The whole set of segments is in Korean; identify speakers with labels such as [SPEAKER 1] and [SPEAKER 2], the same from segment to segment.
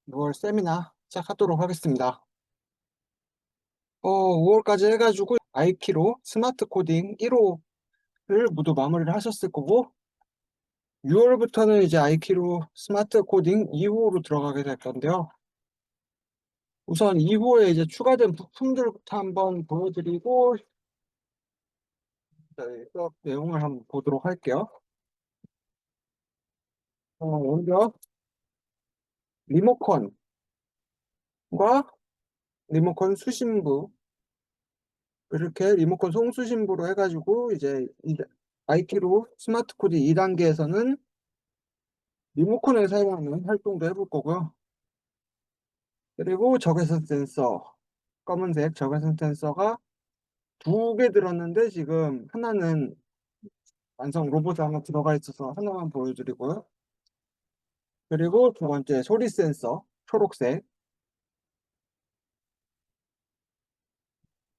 [SPEAKER 1] 6월 세미나 시작하도록 하겠습니다. 5월까지 해가지고 아이키로 스마트 코딩 1호를 모두 마무리를 하셨을 거고, 6월부터는 이제 아이키로 스마트 코딩 2호로 들어가게 될 건데요. 우선 2호에 이제 추가된 부품들부터 한번 보여드리고, 수업 내용을 한번 보도록 할게요. 먼저 리모컨과 리모컨 수신부, 이렇게 리모컨 송수신부로 해가지고 이제 아이키로 스마트 코딩 2단계에서는 리모컨을 사용하는 활동도 해볼 거고요. 그리고 적외선 센서, 검은색 적외선 센서가 두 개 들었는데 지금 하나는 완성 로봇 하나 들어가 있어서 하나만 보여드리고요. 그리고 두 번째 소리 센서, 초록색.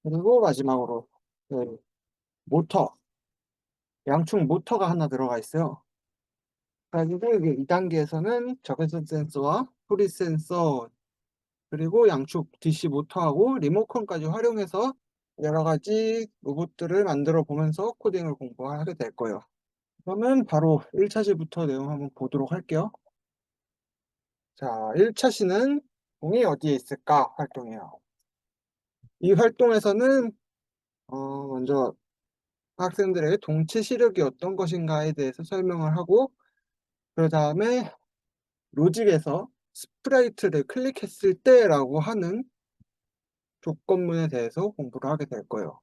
[SPEAKER 1] 그리고 마지막으로 네, 모터, 양축 모터가 하나 들어가 있어요. 그리고 이게 2단계에서는 적외선 센서와 소리 센서, 그리고 양축 DC 모터하고 리모컨까지 활용해서 여러 가지 로봇들을 만들어 보면서 코딩을 공부하게 될 거예요. 그러면 바로 1차 시부터 내용 한번 보도록 할게요. 자, 1차 시는 공이 어디에 있을까 활동이에요. 이 활동에서는 먼저 학생들에게 동체 시력이 어떤 것인가에 대해서 설명을 하고, 그 다음에 로직에서 스프라이트를 클릭했을 때라고 하는 조건문에 대해서 공부를 하게 될 거예요.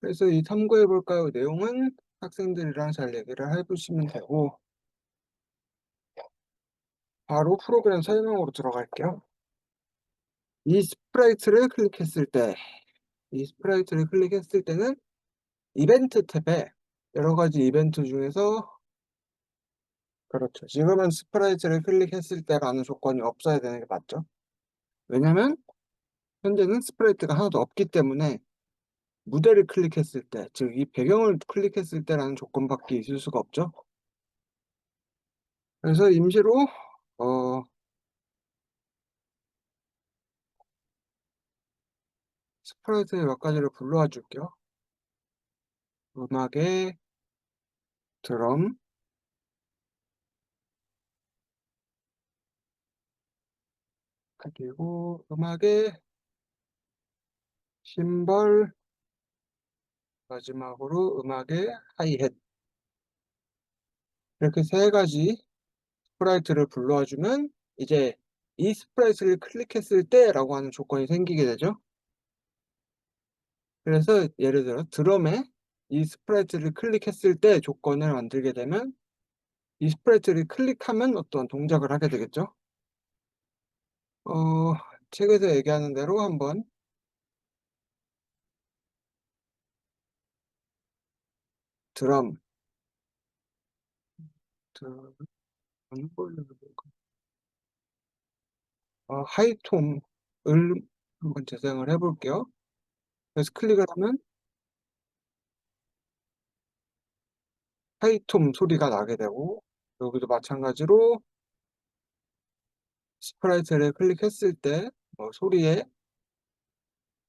[SPEAKER 1] 그래서 이 참고해 볼까요? 내용은 학생들이랑 잘 얘기를 해보시면 되고, 바로 프로그램 설명으로 들어갈게요. 이 스프라이트를 클릭했을 때, 이 스프라이트를 클릭했을 때는 이벤트 탭에 여러 가지 이벤트 중에서, 그렇죠. 지금은 스프라이트를 클릭했을 때라는 조건이 없어야 되는 게 맞죠. 왜냐면 현재는 스프라이트가 하나도 없기 때문에 무대를 클릭했을 때, 즉 이 배경을 클릭했을 때라는 조건밖에 있을 수가 없죠. 그래서 임시로 어, 스프라이트의 몇 가지를 불러와 줄게요. 음악의 드럼, 그리고 음악의 심벌, 마지막으로 음악의 하이햇. 이렇게 세 가지 스프라이트를 불러와 주면 이제 이 스프라이트를 클릭했을 때라고 하는 조건이 생기게 되죠. 그래서 예를 들어 드럼에 이 스프라이트를 클릭했을 때 조건을 만들게 되면 이 스프라이트를 클릭하면 어떤 동작을 하게 되겠죠. 어, 책에서 얘기하는 대로 한번 드럼, 어느 걸로 해볼까? 하이톰을 한번 재생을 해볼게요. 그래서 클릭을 하면 하이톰 소리가 나게 되고, 여기도 마찬가지로 스프라이트를 클릭했을 때 소리에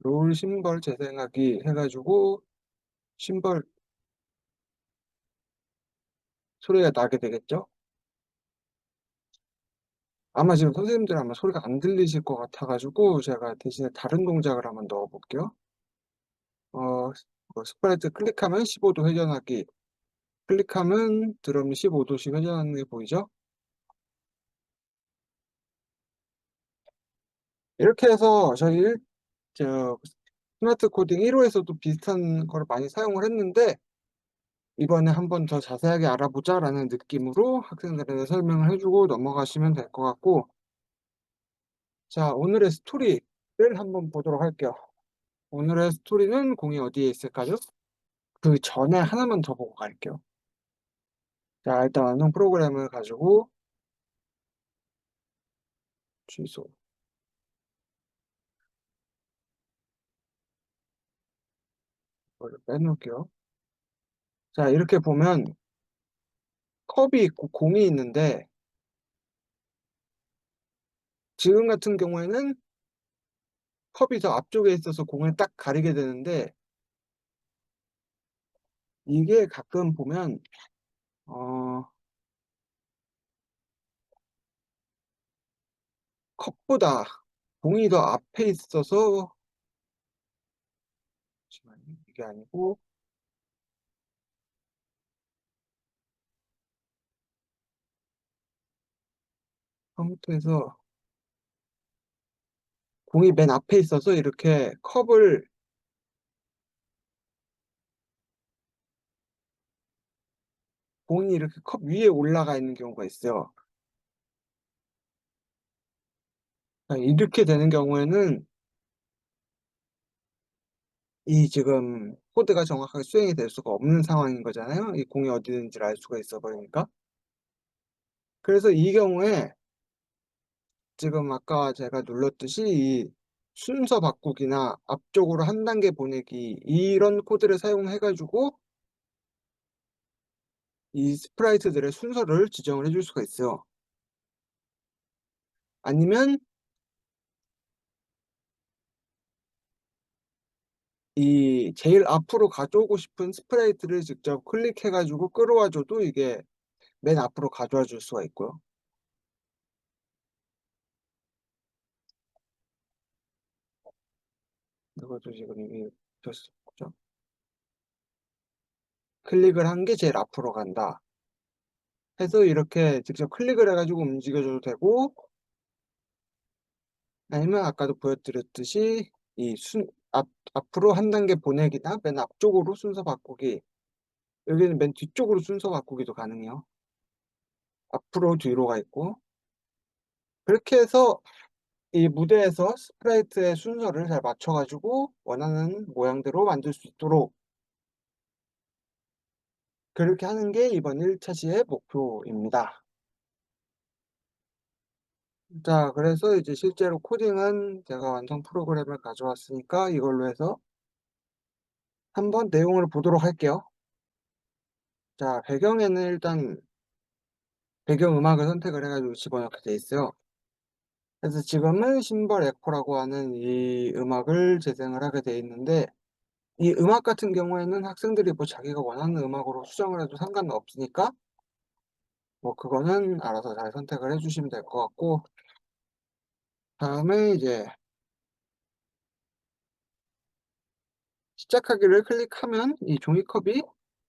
[SPEAKER 1] 롤 심벌 재생하기 해가지고 심벌 소리가 나게 되겠죠. 아마 지금 선생님들 아마 소리가 안 들리실 것 같아가지고 제가 대신에 다른 동작을 한번 넣어볼게요. 어, 스프라이트 클릭하면 15도 회전하기, 클릭하면 드럼이 15도씩 회전하는 게 보이죠? 이렇게 해서 저 스마트 코딩 1호에서도 비슷한 걸 많이 사용을 했는데, 이번에 한번 더 자세하게 알아보자라는 느낌으로 학생들에게 설명을 해주고 넘어가시면 될 것 같고, 자, 오늘의 스토리를 한번 보도록 할게요. 오늘의 스토리는 공이 어디에 있을까요? 그 전에 하나만 더 보고 갈게요. 자, 일단 완성 프로그램을 가지고 취소. 이거를 빼놓을게요. 자, 이렇게 보면 컵이 있고 공이 있는데 지금 같은 경우에는 컵이 더 앞쪽에 있어서 공을 딱 가리게 되는데, 이게 가끔 보면 어 컵보다 공이 더 앞에 있어서, 잠시만요. 이게 아니고 컴퓨터에서 공이 맨 앞에 있어서 이렇게 컵을, 공이 이렇게 컵 위에 올라가 있는 경우가 있어요. 이렇게 되는 경우에는 이 지금 코드가 정확하게 수행이 될 수가 없는 상황인 거잖아요, 이 공이 어디 있는지를 알 수가 있어 버리니까. 그래서 이 경우에 지금 아까 제가 눌렀듯이 이 순서 바꾸기나 앞쪽으로 한 단계 보내기, 이런 코드를 사용해 가지고 이 스프라이트들의 순서를 지정을 해줄 수가 있어요. 아니면 이 제일 앞으로 가져오고 싶은 스프라이트를 직접 클릭해 가지고 끌어와 줘도 이게 맨 앞으로 가져와 줄 수가 있고요. 이것도 지금 이게 죠 클릭을 한 게 제일 앞으로 간다 해서 이렇게 직접 클릭을 해 가지고 움직여 줘도 되고, 아니면 아까도 보여드렸듯이 이 앞으로 한 단계 보내기나 맨 앞쪽으로 순서 바꾸기, 여기는 맨 뒤쪽으로 순서 바꾸기도 가능해요. 앞으로 뒤로가 있고. 그렇게 해서 이 무대에서 스프라이트의 순서를 잘 맞춰 가지고 원하는 모양대로 만들 수 있도록 그렇게 하는 게 이번 1차 시의 목표입니다. 자, 그래서 이제 실제로 코딩은 제가 완성 프로그램을 가져왔으니까 이걸로 해서 한번 내용을 보도록 할게요. 자, 배경에는 일단 배경 음악을 선택을 해 가지고 집어넣게 돼 있어요. 그래서 지금은 심벌 에코라고 하는 이 음악을 재생을 하게 돼 있는데, 이 음악 같은 경우에는 학생들이 뭐 자기가 원하는 음악으로 수정을 해도 상관은 없으니까 뭐 그거는 알아서 잘 선택을 해 주시면 될 것 같고, 다음에 이제 시작하기를 클릭하면 이 종이컵이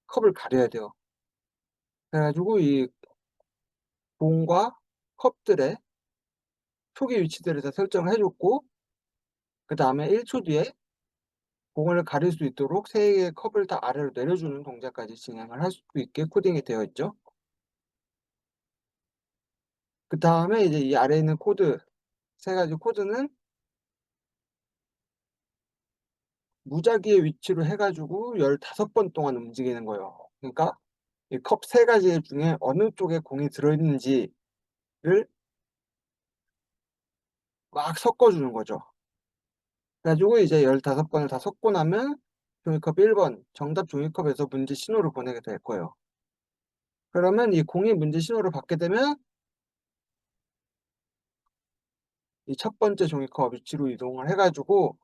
[SPEAKER 1] 컵을 가려야 돼요. 그래 가지고 이 봉과 컵들의 초기 위치들을 다 설정을 해 줬고, 그다음에 1초 뒤에 공을 가릴 수 있도록 3 개의 컵을 다 아래로 내려주는 동작까지 진행을 할 수 있게 코딩이 되어 있죠. 그다음에 이제 이 아래에 있는 코드, 3 가지 코드는 무작위의 위치로 해 가지고 15번 동안 움직이는 거예요. 그러니까 이 컵 3 가지 중에 어느 쪽에 공이 들어 있는지를 막 섞어 주는 거죠. 그래 가지고 이제 15 번을 다 섞고 나면 종이컵 1번 정답 종이컵에서 문제 신호를 보내게 될 거예요. 그러면 이 공이 문제 신호를 받게 되면 이 첫 번째 종이컵 위치로 이동을 해 가지고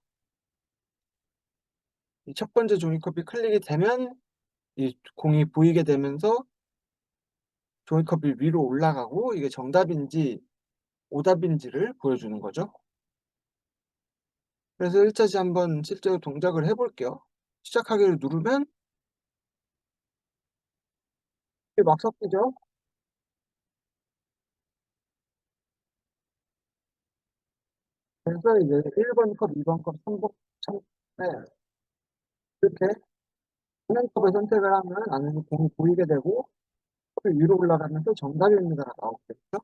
[SPEAKER 1] 이 첫 번째 종이컵이 클릭이 되면 이 공이 보이게 되면서 종이컵이 위로 올라가고 이게 정답인지 오답인지를 보여주는 거죠. 그래서 1 차 시 한번 실제로 동작을 해 볼게요. 시작하기를 누르면 이게 막 섞이죠. 그래서 이제 1번 컵, 2번 컵, 3번 참 네. 이렇게 있는 컵을 선택을 하면 안에서 공이 보이게 되고 컵이 위로 올라가면서 정답입니다가 나오겠죠.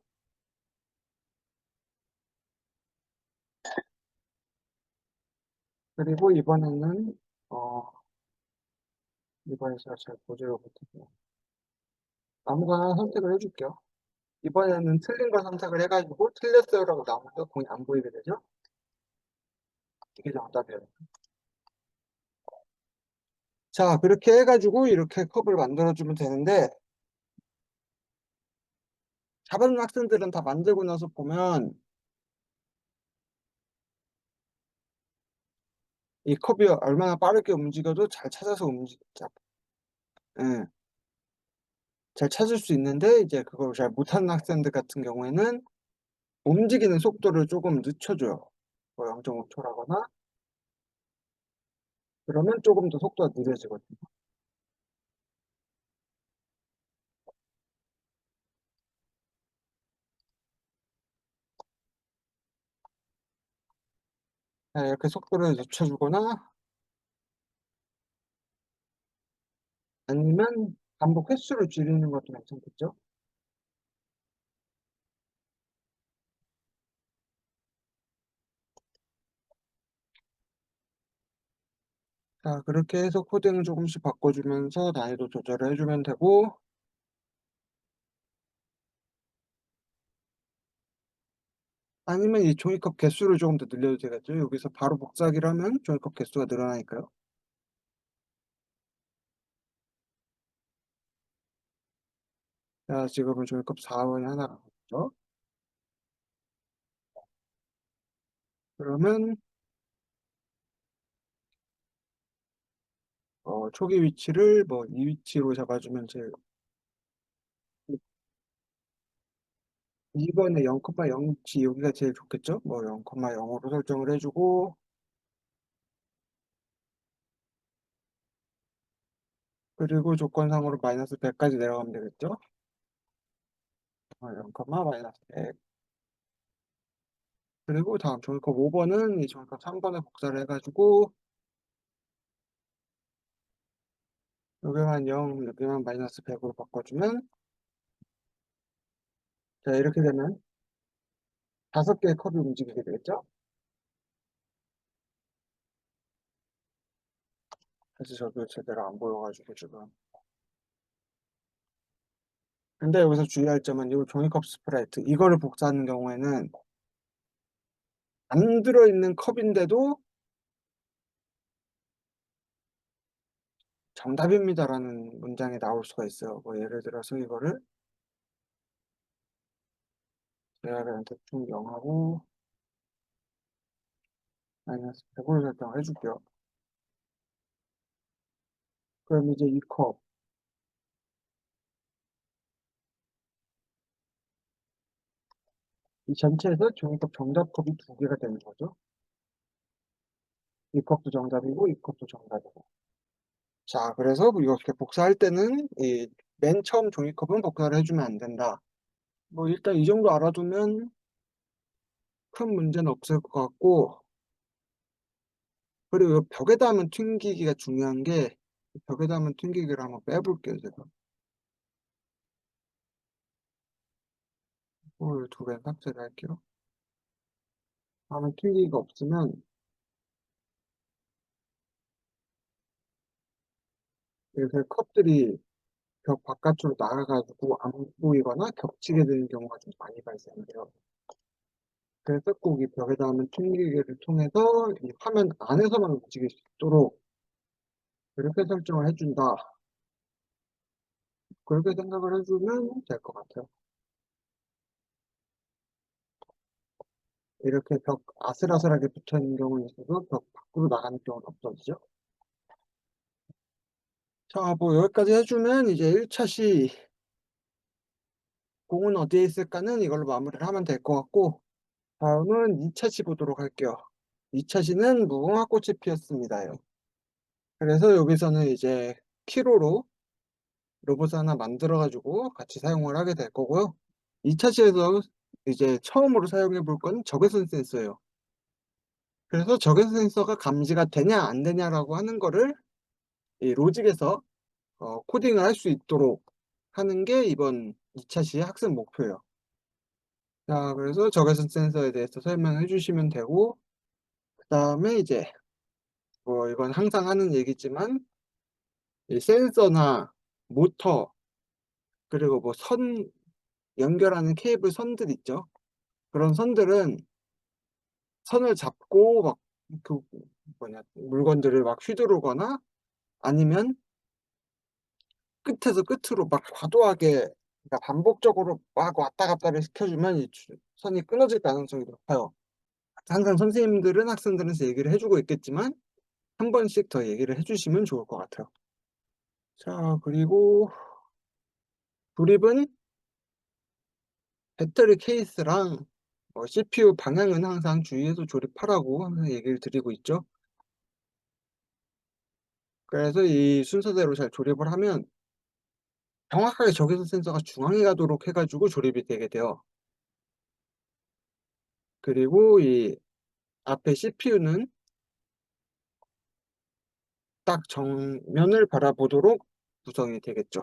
[SPEAKER 1] 그리고 이번에는 어 이번에 제가 잘 보지를 못해서 아무거나 하나 선택을 해 줄게요. 이번에는 틀린 걸 선택을 해 가지고 "틀렸어요."라고 나오면서 공이 안 보이게 되죠. 이게 정답이에요. 자, 그렇게 해 가지고 이렇게 컵을 만들어 주면 되는데, 다른 학생들은 다 만들고 나서 보면 이 컵이 얼마나 빠르게 움직여도 잘 찾아서 움직자 예. 잘 찾을 수 있는데 이제 그걸 잘 못하는 학생들 같은 경우에는 움직이는 속도를 쪼금 늦춰줘요. 뭐 0.5 초라거나 그러면 쪼금 더 속도가 느려지거든요. 네, 이렇게 속도를 늦춰주거나 아니면 반복 횟수를 줄이는 것도 괜찮겠죠? 자, 그렇게 해서 코딩을 조금씩 바꿔주면서 난이도 조절을 해주면 되고 아니면 이 종이컵 개수를 조금 더 늘려도 되겠죠? 여기서 바로 복사하기를 하면 종이컵 개수가 늘어나니까요. 자, 지금은 종이컵 4 원이 하나 남았죠? 그러면 초기 위치를 뭐 이 위치로 잡아주면 제일 2 번에 0,0 위치 여기가 제일 좋겠죠? 뭐 0,0으로 설정을 해 주고 그리고 조건상으로 -100 까지 내려가면 되겠죠? 0, -100 그리고 다음 종이컵 5 번은 이 종이컵 3 번에 복사를 해 가지고 여기만 0 여기만 -100 으로 바꿔주면 자, 이렇게 되면 5 개의 컵이 움직이게 되겠죠? 사실 저도 제대로 안 보여 가지고 지금. 근데 여기서 주의할 점은 요 종이컵 스프라이트 이거를 복사하는 경우에는 안 들어있는 컵인데도 "정답입니다."라는 문장이 나올 수가 있어요. 뭐 예를 들어서 이거를 제가 그냥 대충 0 하고 -100 으로 설정을 해 줄게요. 그럼 이제 이 컵 이 전체에서 종이컵 정답 컵이 2 개가 되는 거죠. 이 컵도 정답이고 이 컵도 정답이고. 자, 그래서 뭐 이렇게 복사할 때는 이 맨 처음 종이컵은 복사를 해 주면 안 된다. 뭐 일단 이 정도 알아두면 큰 문제는 없을 것 같고 그리고 요 벽에다 한번 튕기기가 중요한 게 벽에다 한번 튕기기를 한번 빼 볼게요 제가. 요 2 개는 삭제를 할게요. 한번 튕기기가 없으면 이렇게 컵들이 벽 바깥으로 나가 가지고 안 보이거나 겹치게 되는 경우가 좀 많이 발생돼요. 그래서 꼭 이 벽에다 한번 튕기기를 통해서 이 화면 안에서만 움직일 수 있도록 그렇게 설정을 해 준다. 그렇게 생각을 해 주면 될 것 같아요. 이렇게 벽 아슬아슬하게 붙어 있는 경우는 있어도 벽 밖으로 나가는 경우는 없어지죠. 자, 뭐 여기까지 해 주면 이제 1 차 시 '공은 어디에 있을까.'는 이걸로 마무리를 하면 될 것 같고 다음은 2차 시 보도록 할게요. 2차 시는 무궁화 꽃이 피었습니다예요. 그래서 여기서는 이제 키로로 로봇을 하나 만들어 가지고 같이 사용을 하게 될 거고요. 2차 시에서 이제 처음으로 사용해 볼 건 적외선 센서예요. 그래서 적외선 센서가 감지가 되냐 안 되냐라고 하는 거를 이 로직에서 코딩을 할 수 있도록 하는 게 이번 2차 시의 학습 목표예요. 자, 그래서 적외선 센서에 대해서 설명해 주시면 되고 그다음에 이제 뭐 이건 항상 하는 얘기지만 이 센서나 모터 그리고 뭐 선 연결하는 케이블 선들 있죠. 그런 선들은 선을 잡고 막 그 뭐냐 물건들을 막 휘두르거나 아니면 끝에서 끝으로 막 과도하게 그러니까 반복적으로 막 왔다 갔다를 시켜 주면 이 선이 끊어질 가능성이 높아요. 항상 선생님들은 학생들한테 얘기를 해 주고 있겠지만 한 번씩 더 얘기를 해 주시면 좋을 것 같아요. 자, 그리고 조립은 배터리 케이스랑 CPU 방향은 항상 주의해서 조립하라고 항상 얘기를 드리고 있죠. 그래서 이 순서대로 잘 조립을 하면 정확하게 적외선 센서가 중앙에 가도록 해 가지고 조립이 되게 돼요. 그리고 이 앞에 CPU는 딱 정면을 바라보도록 구성이 되겠죠.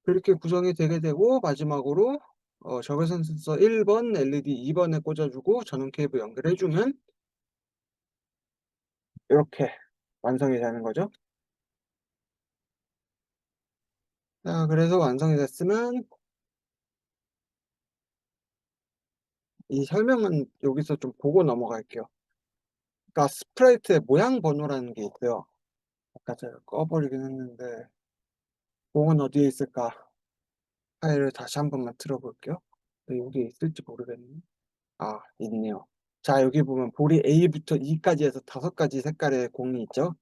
[SPEAKER 1] 그렇게 구성이 되게 되고 마지막으로 적외선 센서 1번 LED 2 번에 꽂아 주고 전원 케이블 연결해 주면 이렇게 완성이 되는 거죠. 자, 그래서 완성이 됐으면 이 설명은 여기서 좀 보고 넘어갈게요. 그러니까 스프라이트의 모양 번호라는 게 있어요. 아까 제가 꺼 버리긴 했는데 공은 어디에 있을까? 파일을 다시 한 번만 틀어 볼게요. 여기에 있을지 모르겠네. 아, 있네요. 자, 여기 보면 볼이 A부터 E까지 해서 5가지 색깔의 공이 있죠.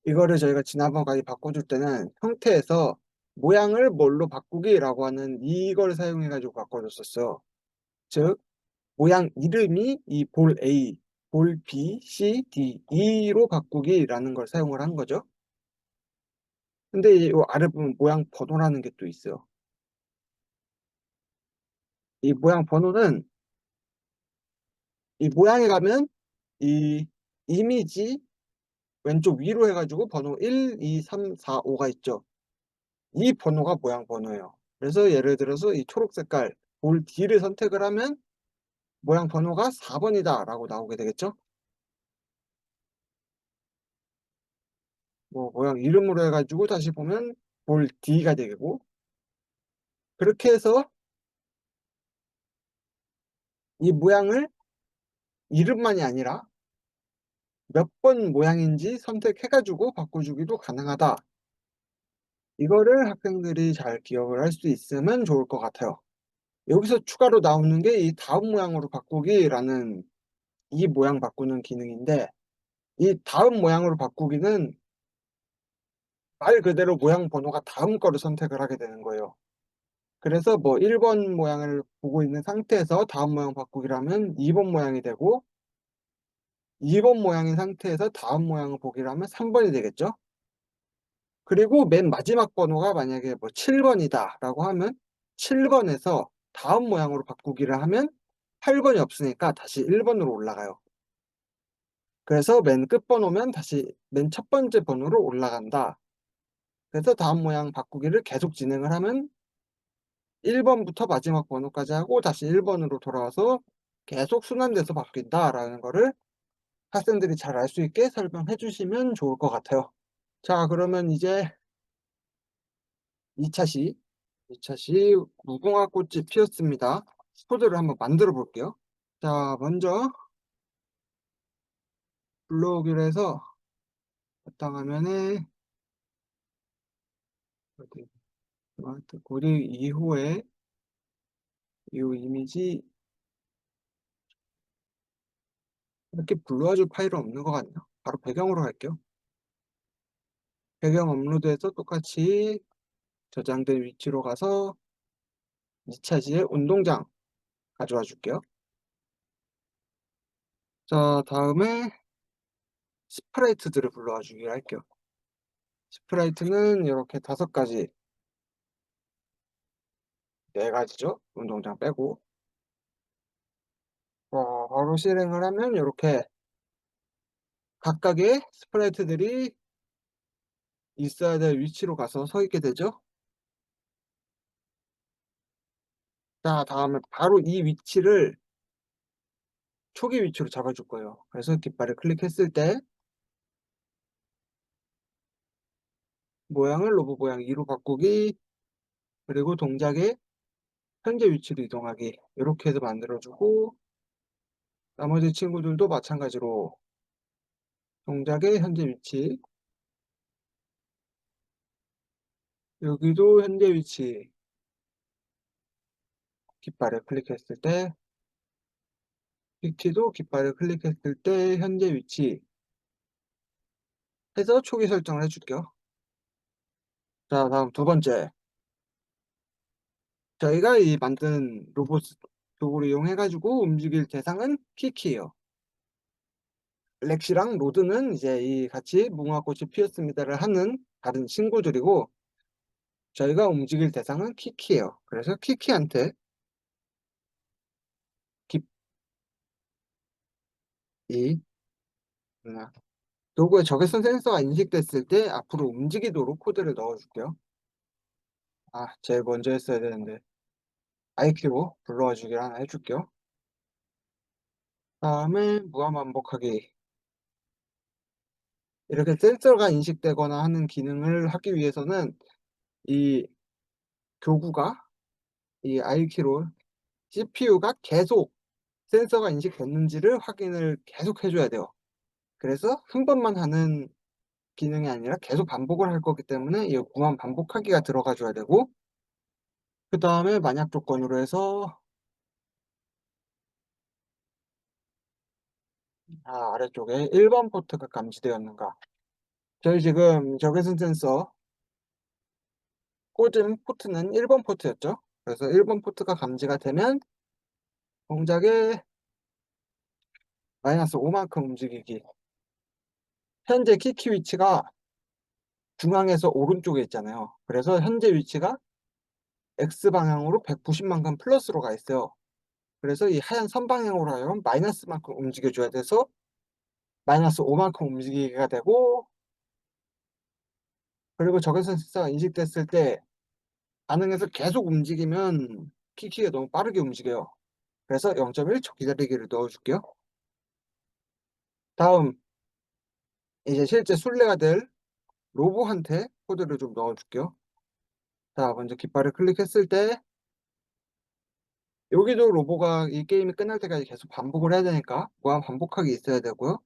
[SPEAKER 1] 이거를 저희가 지난번까지 바꿔줄 때는 형태에서 모양을 뭘로 바꾸기라고 하는 이걸 사용해 가지고 바꿔줬었어요. 즉 모양 이름이 이 볼 A, 볼 B, C, D, E로 바꾸기라는 걸 사용을 한 거죠. 근데 이 요 아래 보면 모양 번호라는 게 또 있어요. 이 모양 번호는 이 모양에 가면 이 이미지 왼쪽 위로 해 가지고 번호 1, 2, 3, 4, 5가 있죠. 이 번호가 모양 번호예요. 그래서 예를 들어서 이 초록 색깔 볼 D를 선택을 하면 모양 번호가 4 번이다라고 나오게 되겠죠. 뭐 모양 이름으로 해 가지고 다시 보면 볼 D가 되고 그렇게 해서 이 모양을 이름만이 아니라 몇 번 모양인지 선택해 가지고 바꿔주기도 가능하다. 이거를 학생들이 잘 기억을 할 수 있으면 좋을 것 같아요. 여기서 추가로 나오는 게 이 다음 모양으로 바꾸기라는 이 모양 바꾸는 기능인데 이 다음 모양으로 바꾸기는 말 그대로 모양 번호가 다음 거를 선택을 하게 되는 거예요. 그래서 뭐 1번 모양을 보고 있는 상태에서 다음 모양 바꾸기를 하면 2번 모양이 되고 2번 모양인 상태에서 다음 모양을 보기를 하면 3 번이 되겠죠. 그리고 맨 마지막 번호가 만약에 뭐 7 번이다라고 하면 7 번에서 다음 모양으로 바꾸기를 하면 8 번이 없으니까 다시 1 번으로 올라가요. 그래서 맨 끝 번호면 다시 맨 첫 번째 번호로 올라간다. 그래서 다음 모양 바꾸기를 계속 진행을 하면 1 번부터 마지막 번호까지 하고 다시 1 번으로 돌아와서 계속 순환돼서 바뀐다라는 거를 학생들이 잘 알 수 있게 설명해 주시면 좋을 것 같아요. 자, 그러면 이제 2 차 시, 2차 시 무궁화 꽃이 피었습니다. 코드를 한번 만들어 볼게요. 자, 먼저 불러오기로 해서 바탕화면에 어디 스마트 고리 이후에 이 이미지 이렇게 불러와 줄 파일은 없는 것 같네요. 바로 배경으로 갈게요. 배경 업로드해서 똑같이 저장된 위치로 가서 2 차시의 운동장 가져와 줄게요. 자, 다음에 스프라이트들을 불러와 주기로 할게요. 스프라이트는 이렇게 5가지, 4가지죠. 운동장 빼고. 바로 실행을 하면 이렇게 각각의 스프라이트들이 있어야 될 위치로 가서 서 있게 되죠. 자, 다음에 바로 이 위치를 초기 위치로 잡아 줄 거예요. 그래서 깃발을 클릭했을 때 모양을 로봇 모양 2로 바꾸기, 그리고 동작의 현재 위치로 이동하기 요렇게 해서 만들어 주고 나머지 친구들도 마찬가지로 동작의 현재 위치, 여기도 현재 위치 깃발을 클릭했을 때 키도 깃발을 클릭했을 때 현재 위치 해서 초기 설정을 해 줄게요. 자, 다음 두 번째. 저희가 이 만든 로봇 도구를 이용해 가지고 움직일 대상은 키키예요. 렉시랑 로드는 이제 이 같이 무궁화꽃이 피었습니다를 하는 다른 친구들이고, 저희가 움직일 대상은 키키예요. 그래서 키키한테 깃이 도구에 적외선 센서가 인식됐을 때 앞으로 움직이도록 코드를 넣어 줄게요. 제일 먼저 했어야 되는데. IQ로 불러와 주기를 하나 해 줄게요. 다음에 무한 반복하기. 이렇게 센서가 인식되거나 하는 기능을 하기 위해서는 이 교구가 이 IQ로 CPU가 계속 센서가 인식됐는지를 확인을 계속 해 줘야 돼요. 그래서 한 번만 하는 기능이 아니라 계속 반복을 할 거기 때문에 이 무한 반복하기가 들어가 줘야 되고, 그다음에 만약 조건으로 해서 아래쪽에 1번 포트가 감지되었는가. 저희 지금 적외선 센서 꽂은 포트는 1번 포트였죠. 그래서 1번 포트가 감지가 되면 동작의 -5 만큼 움직이기. 현재 키키 위치가 중앙에서 오른쪽에 있잖아요. 그래서 현재 위치가 X 방향으로 190 만큼 플러스로 가 있어요. 그래서 이 하얀 선 방향으로 하여금 마이너스만큼 움직여 줘야 돼서 -5 만큼 움직이게 되고, 그리고 적외선 센서가 인식됐을 때 반응해서 계속 움직이면 키키가 너무 빠르게 움직여요. 그래서 0.1초 기다리기를 넣어 줄게요. 다음, 이제 실제 술래가 될 로보한테 코드를 좀 넣어 줄게요. 자, 먼저 깃발을 클릭했을 때 여기도 로보가 이 게임이 끝날 때까지 계속 반복을 해야 되니까 무한 반복하기 있어야 되고요.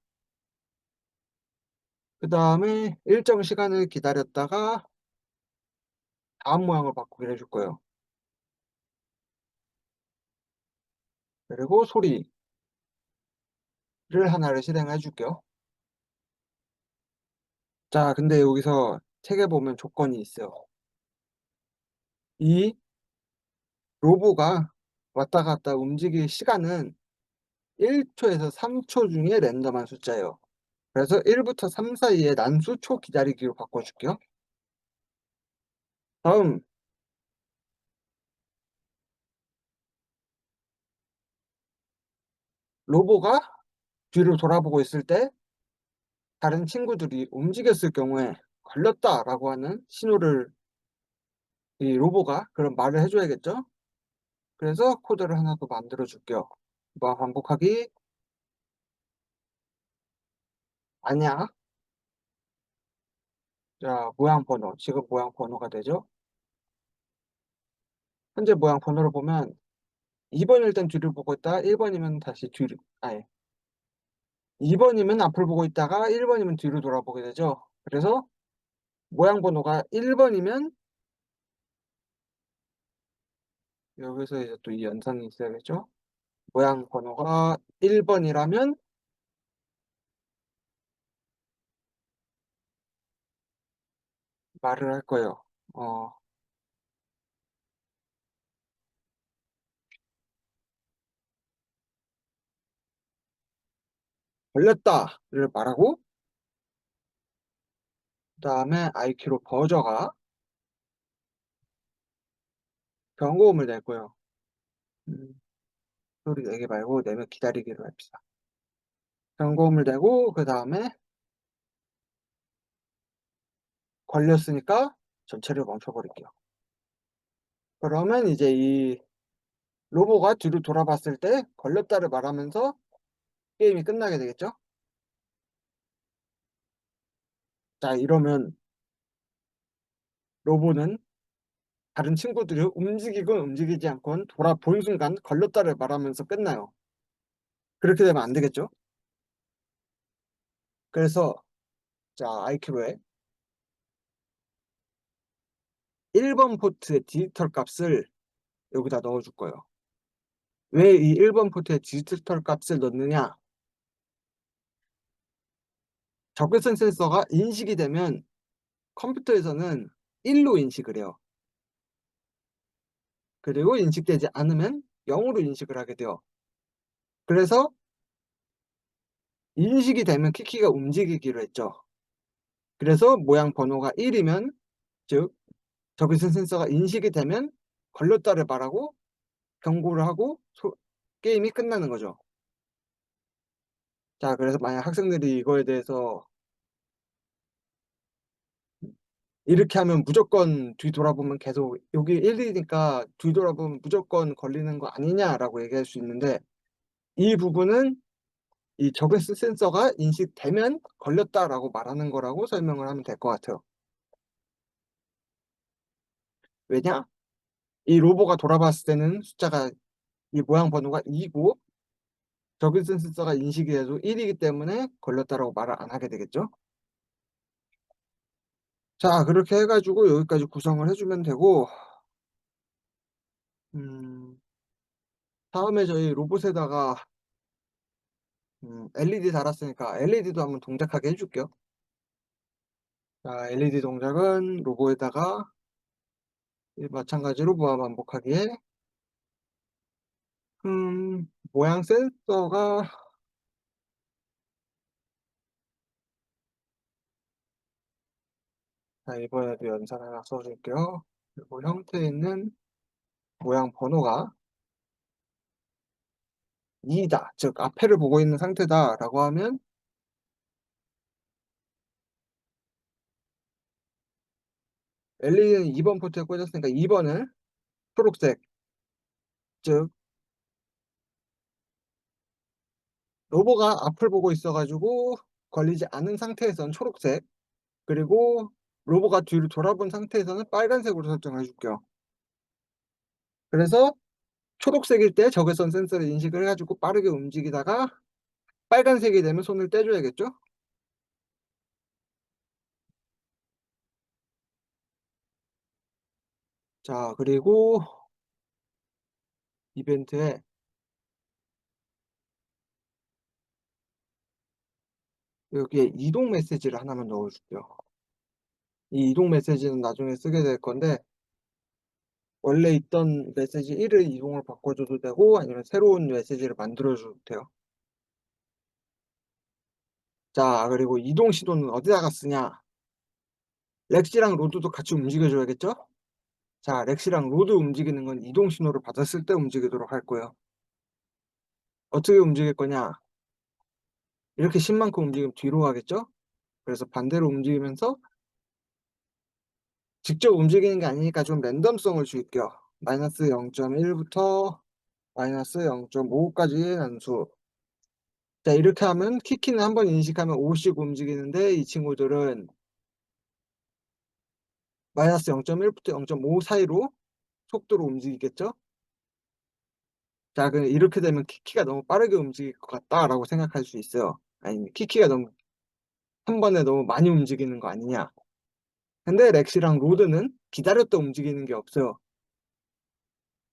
[SPEAKER 1] 그다음에 일정 시간을 기다렸다가 다음 모양을 바꾸기를 해줄 거예요. 그리고 소리를 하나를 실행해 줄게요. 자, 근데 여기서 책에 보면 조건이 있어요. 이 로보가 왔다 갔다 움직일 시간은 1 초에서 3초 중에 랜덤한 숫자예요. 그래서 1 부터 3 사이에 난수 초 기다리기로 바꿔 줄게요. 다음, 로보가 뒤를 돌아보고 있을 때 다른 친구들이 움직였을 경우에 "걸렸다."라고 하는 신호를 이 로보가 그런 말을 해 줘야겠죠. 그래서 코드를 하나 더 만들어 줄게요. 뭐 반복하기 아니야. 자, 모양 번호. 지금 모양 번호가 되죠. 현재 모양 번호를 보면 2 번일 땐 뒤를 보고 있다가 1 번이면 다시 뒤를 2 번이면 앞을 보고 있다가 1 번이면 뒤를 돌아보게 되죠. 그래서 모양 번호가 1 번이면 여기서 이제 또 이 연산이 있어야겠죠. 모양 번호가 1 번이라면 말을 할 거예요. 어 "걸렸다."를 말하고, 그다음에 IQ로 버저가 경고음을 낼 거예요. 음 소리 내지 말고 내면 기다리기로 합시다. 경고음을 내고 그다음에 걸렸으니까 전체를 멈춰 버릴게요. 그러면 이제 이 로보가 뒤로 돌아봤을 때 "걸렸다."를 말하면서 게임이 끝나게 되겠죠. 자, 이러면 로보는 다른 친구들이 움직이건 움직이지 않건 돌아본 순간 "걸렸다."를 말하면서 끝나요. 그렇게 되면 안 되겠죠. 그래서 자, IQ로의 1번 포트의 디지털 값을 여기다 넣어 줄 거예요. 왜 이 1번 포트에 디지털 값을 넣느냐? 적외선 센서가 인식이 되면 컴퓨터에서는 1로 인식을 해요. 그리고 인식되지 않으면 0으로 인식을 하게 돼요. 그래서 인식이 되면 키키가 움직이기로 했죠. 그래서 모양 번호가 1이면, 즉 적외선 센서가 인식이 되면 걸렸다를 말하고 경고를 하고 게임이 끝나는 거죠. 자, 그래서 만약 학생들이 이거에 대해서 이렇게 하면 무조건 뒤돌아보면 계속 여기 1이니까 뒤돌아보면 무조건 걸리는 거 아니냐라고 얘기할 수 있는데, 이 부분은 이 적외선 센서가 인식되면 걸렸다라고 말하는 거라고 설명을 하면 될 것 같아요. 왜냐? 이 로보가 돌아봤을 때는 숫자가, 이 모양 번호가 2고 적외선 센서가 인식이 돼도 1이기 때문에 걸렸다라고 말을 안 하게 되겠죠. 자, 그렇게 해 가지고 여기까지 구성을 해 주면 되고, 음 다음에 저희 로봇에다가 LED 달았으니까 LED도 한번 동작하게 해 줄게요. 자, LED 동작은 로고에다가 마찬가지로 무한 반복하기에 모양 센서가, 자 이번에도 연산 하나 써 줄게요. 그리고 형태에 있는 모양 번호가 2다, 즉 앞에를 보고 있는 상태다라고 하면 LED는 2번 포트에 꽂았으니까 2번을 초록색, 즉 로보가 앞을 보고 있어 가지고 걸리지 않은 상태에선 초록색, 그리고 로보가 뒤를 돌아본 상태에서는 빨간색으로 설정해 줄게요. 그래서 초록색일 때 적외선 센서를 인식을 해 가지고 빠르게 움직이다가 빨간색이 되면 손을 떼 줘야겠죠? 자, 그리고 이벤트에 여기에 이동 메시지를 하나만 넣어 줄게요. 이 이동 메시지는 나중에 쓰게 될 건데, 원래 있던 메시지 1을 이동을 바꿔 줘도 되고 아니면 새로운 메시지를 만들어 줘도 돼요. 자, 그리고 이동 신호는 어디다가 쓰냐? 렉시랑 로드도 같이 움직여 줘야겠죠? 자, 렉시랑 로드 움직이는 건 이동 신호를 받았을 때 움직이도록 할 거예요. 어떻게 움직일 거냐? 이렇게 10 만큼 움직이면 뒤로 가겠죠? 그래서 반대로 움직이면서, 직접 움직이는 게 아니니까 좀 랜덤성을 줄게요. -0.1 부터 -0.5 까지의 난수. 자, 이렇게 하면 키키는 한 번 인식하면 5 씩 움직이는데, 이 친구들은 -0.1 부터 0.5 사이로 속도로 움직이겠죠? 자, 이렇게 되면 '키키가 너무 빠르게 움직일 것 같다.'라고 생각할 수 있어요. 아니면 '키키가 너무 한 번에 너무 많이 움직이는 거 아니냐.' 근데 렉시랑 로드는 기다렸다 움직이는 게 없어요.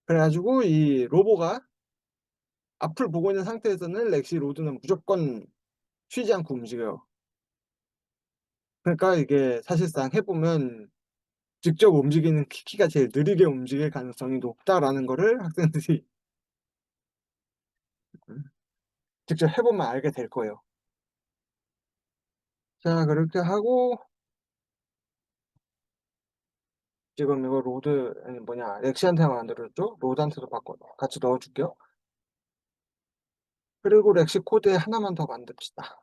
[SPEAKER 1] 그래 가지고 이 로보가 앞을 보고 있는 상태에서는 렉시 로드는 무조건 쉬지 않고 움직여요. 그러니까 이게 사실상 해 보면 직접 움직이는 키키가 제일 느리게 움직일 가능성이 높다라는 거를 학생들이 음 직접 해 보면 알게 될 거예요. 자, 그렇게 하고 지금 이거 로드, 아니 뭐냐, 렉시한테 만들어 줬죠? 로드한테도 바꿔 같이 넣어 줄게요. 그리고 렉시 코드에 하나만 더 만듭시다.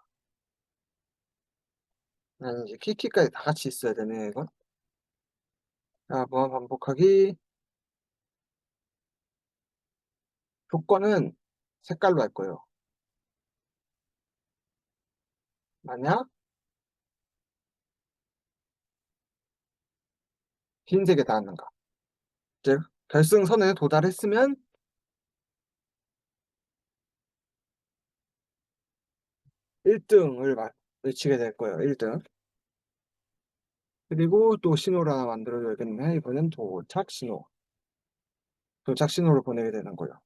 [SPEAKER 1] 아니 이제 키키까지 다 같이 있어야 되네 이건. 자, 무한 반복하기. 조건은 색깔로 할 거예요. 만약 흰색에 닿았는가. 즉 결승선에 도달했으면 1 등을 외치게 될 거예요, 1 등. 그리고 또 신호를 하나 만들어 줘야겠네. 이번엔 도착 신호. 도착 신호를 보내게 되는 거예요.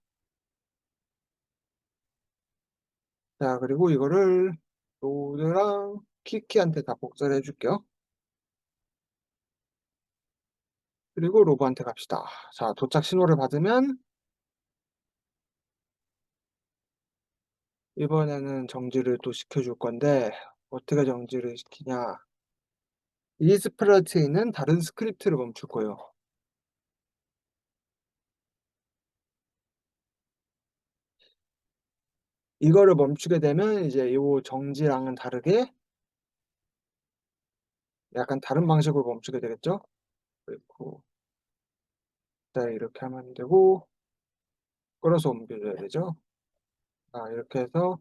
[SPEAKER 1] 자, 그리고 이거를 로드랑 키키한테 다 복사를 해 줄게요. 그리고 로브한테 갑시다. 자, 도착 신호를 받으면 이번에는 정지를 또 시켜 줄 건데 어떻게 정지를 시키냐. 이 스프레드에 있는 다른 스크립트를 멈출 거예요. 이거를 멈추게 되면 이제 요 정지랑은 다르게 약간 다른 방식으로 멈추게 되겠죠? 그리고 네, 이렇게 하면 되고 끌어서 옮겨줘야 되죠? 자, 이렇게 해서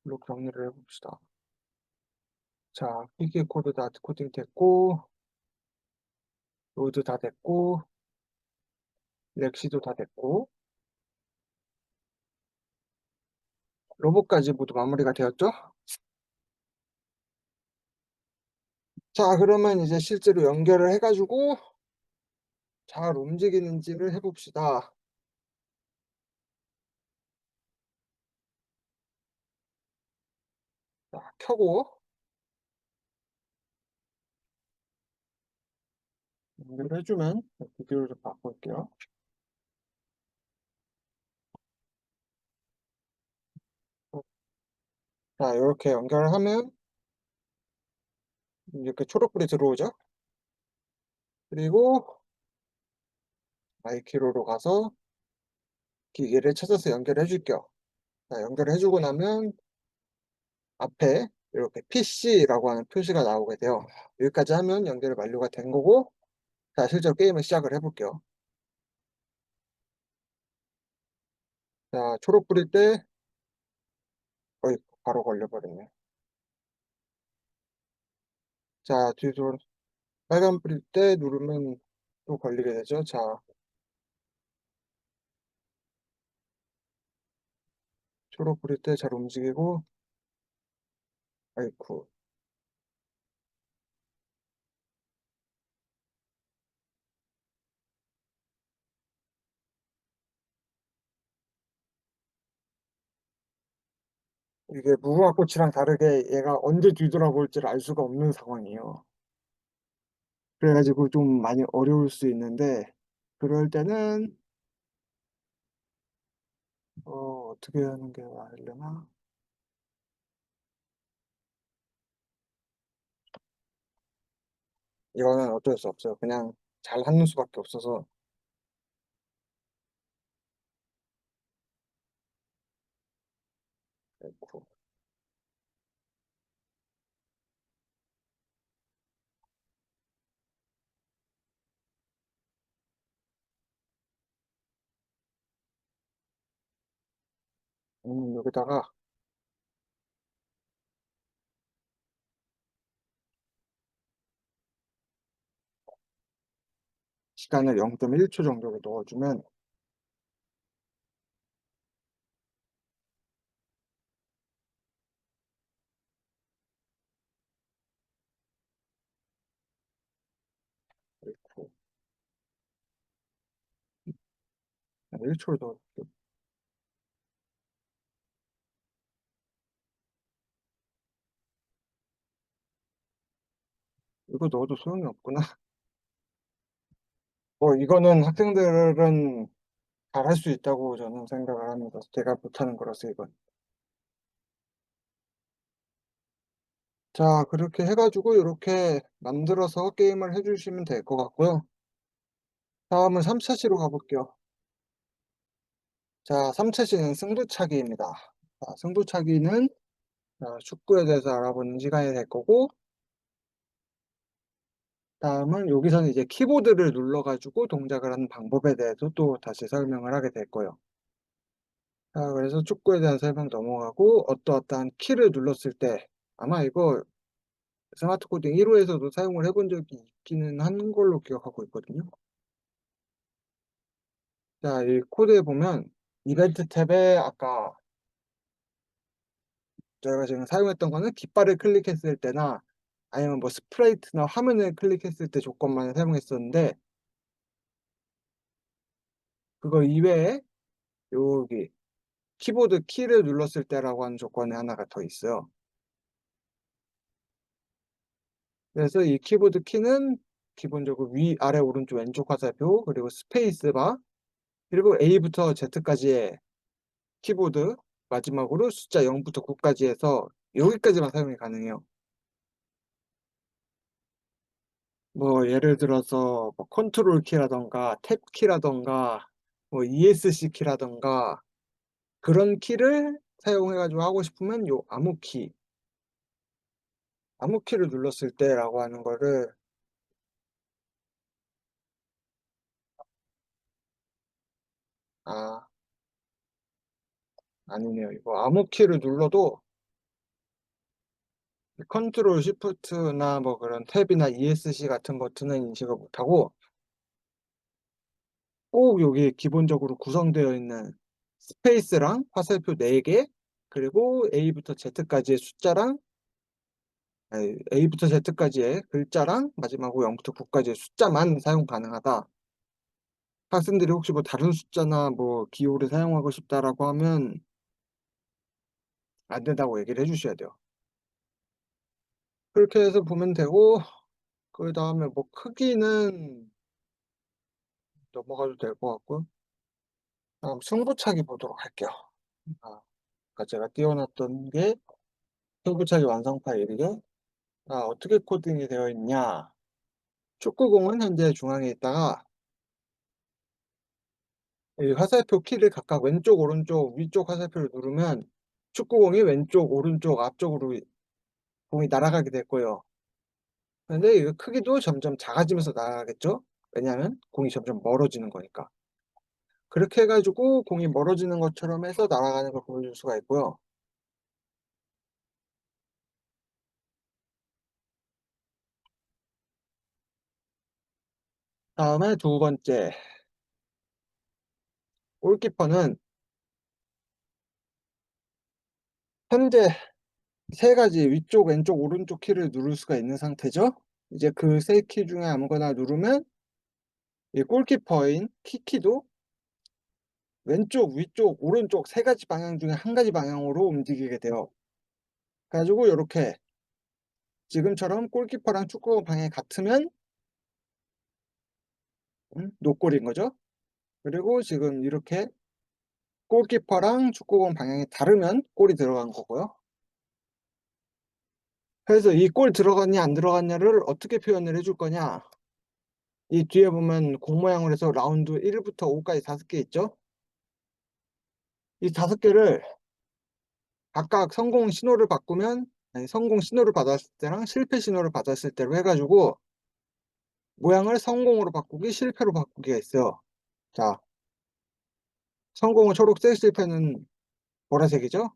[SPEAKER 1] 블록 정리를 해 봅시다. 자, PK 코드 다 코딩 됐고 로드 다 됐고 렉시도 다 됐고 로봇까지 모두 마무리가 되었죠? 자, 그러면 이제 실제로 연결을 해 가지고 잘 움직이는지를 해 봅시다. 자, 켜고 연결을 해 주면 비디오를 좀 바꿀게요. 자, 요렇게 연결을 하면 이렇게 초록불이 들어오죠? 그리고 마이크로로 가서 기기를 찾아서 연결해 줄게요. 자, 연결을 해 주고 나면 앞에 이렇게 PC라고 하는 표시가 나오게 돼요. 여기까지 하면 연결이 완료가 된 거고 자, 실제로 게임을 시작을 해 볼게요. 자, 초록불일 때 어이 바로 걸려 버렸네. 자, 뒤로 빨간불일 때 누르면 또 걸리게 되죠. 자, 초록불일 때 잘 움직이고 아이쿠. 이게 무궁화 꽃이랑 다르게 얘가 언제 뒤돌아볼지를 알 수가 없는 상황이에요. 그래 가지고 좀 많이 어려울 수 있는데 그럴 때는 어떻게 하는 게 나으려나? 이거는 어쩔 수 없어요. 그냥 잘하는 수밖에 없어서. 아이고. 여기다가 시간을 0.1초 정도로 넣어 주면 아이고 한 1 초를 넣어 줄게요. 이거 넣어도 소용이 없구나. 이거는 학생들은 잘할 수 있다고 저는 생각을 합니다. 제가 못하는 거라서 이건. 자, 그렇게 해 가지고 요렇게 만들어서 게임을 해 주시면 될 것 같고요. 다음은 3 차 시로 가 볼게요. 자, 3 차 시는 승부차기입니다. 자, 승부차기는 축구에 대해서 알아보는 시간이 될 거고 다음은 여기서는 이제 키보드를 눌러 가지고 동작을 하는 방법에 대해서 또 다시 설명을 하게 될 거예요. 자, 그래서 축구에 대한 설명 넘어가고 어떠어떠한 키를 눌렀을 때 아마 이거 스마트 코딩 1 호에서도 사용을 해본 적이 있기는 한 걸로 기억하고 있거든요. 자, 이 코드에 보면 이벤트 탭에 아까 저희가 지금 사용했던 거는 깃발을 클릭했을 때나 아니면 뭐 스프레이트나 화면을 클릭했을 때 조건만 사용했었는데 그거 이외에 여기 키보드 키를 눌렀을 때라고 하는 조건이 하나가 더 있어요. 그래서 이 키보드 키는 기본적으로 위, 아래, 오른쪽, 왼쪽 화살표, 그리고 스페이스바, 그리고 A부터 Z까지의 키보드, 마지막으로 숫자 0부터 9까지 해서 여기까지만 사용이 가능해요. 뭐 예를 들어서 뭐 컨트롤 키라든가 탭 키라든가 뭐 ESC 키라든가 그런 키를 사용해 가지고 하고 싶으면 요 아무 키를 눌렀을 때라고 하는 거를. 아, 아니네요. 이거 아무 키를 눌러도 컨트롤 시프트나 뭐 그런 탭이나 ESC 같은 버튼은 인식을 못하고 꼭 여기 기본적으로 구성되어 있는 스페이스랑 화살표 4개, 그리고 A부터 Z까지의 숫자랑, 아니, A부터 Z까지의 글자랑 마지막으로 0부터 9까지의 숫자만 사용 가능하다. 학생들이 혹시 뭐 다른 숫자나 뭐 기호를 사용하고 싶다라고 하면 안 된다고 얘기를 해 주셔야 돼요. 그렇게 해서 보면 되고, 그다음에 뭐 크기는 넘어가도 될 것 같고요. 다음 승부차기 보도록 할게요. 아, 아까 제가 띄워 놨던 게 승부차기 완성 파일이고, 어떻게 코딩이 되어 있냐. 축구공은 현재 중앙에 있다가 이 화살표 키를 각각 왼쪽, 오른쪽, 위쪽 화살표를 누르면 축구공이 왼쪽, 오른쪽, 앞쪽으로 공이 날아가게 될 거예요. 근데 이 크기도 점점 작아지면서 날아가겠죠? 왜냐하면 공이 점점 멀어지는 거니까. 그렇게 해 가지고 공이 멀어지는 것처럼 해서 날아가는 걸 보여줄 수가 있고요. 다음에 두 번째, 골키퍼는 현재 세 가지 위쪽, 왼쪽, 오른쪽 키를 누를 수가 있는 상태죠. 이제 그 세 키 중에 아무거나 누르면 이 골키퍼인 키키도 왼쪽, 위쪽, 오른쪽 세 가지 방향 중에 한 가지 방향으로 움직이게 돼요. 그래 가지고 요렇게 지금처럼 골키퍼랑 축구공 방향이 같으면 노골인 거죠. 그리고 지금 이렇게 골키퍼랑 축구공 방향이 다르면 골이 들어간 거고요. 그래서 이 골 들어갔냐 안 들어갔냐를 어떻게 표현을 해줄 거냐. 이 뒤에 보면 공 모양으로 해서 라운드 1 부터 5 까지 5개 있죠. 이 5개를 각각 성공 신호를 바꾸면, 아니 성공 신호를 받았을 때랑 실패 신호를 받았을 때로 해 가지고 모양을 성공으로 바꾸기, 실패로 바꾸기가 있어요. 자, 성공은 초록색, 실패는 보라색이죠.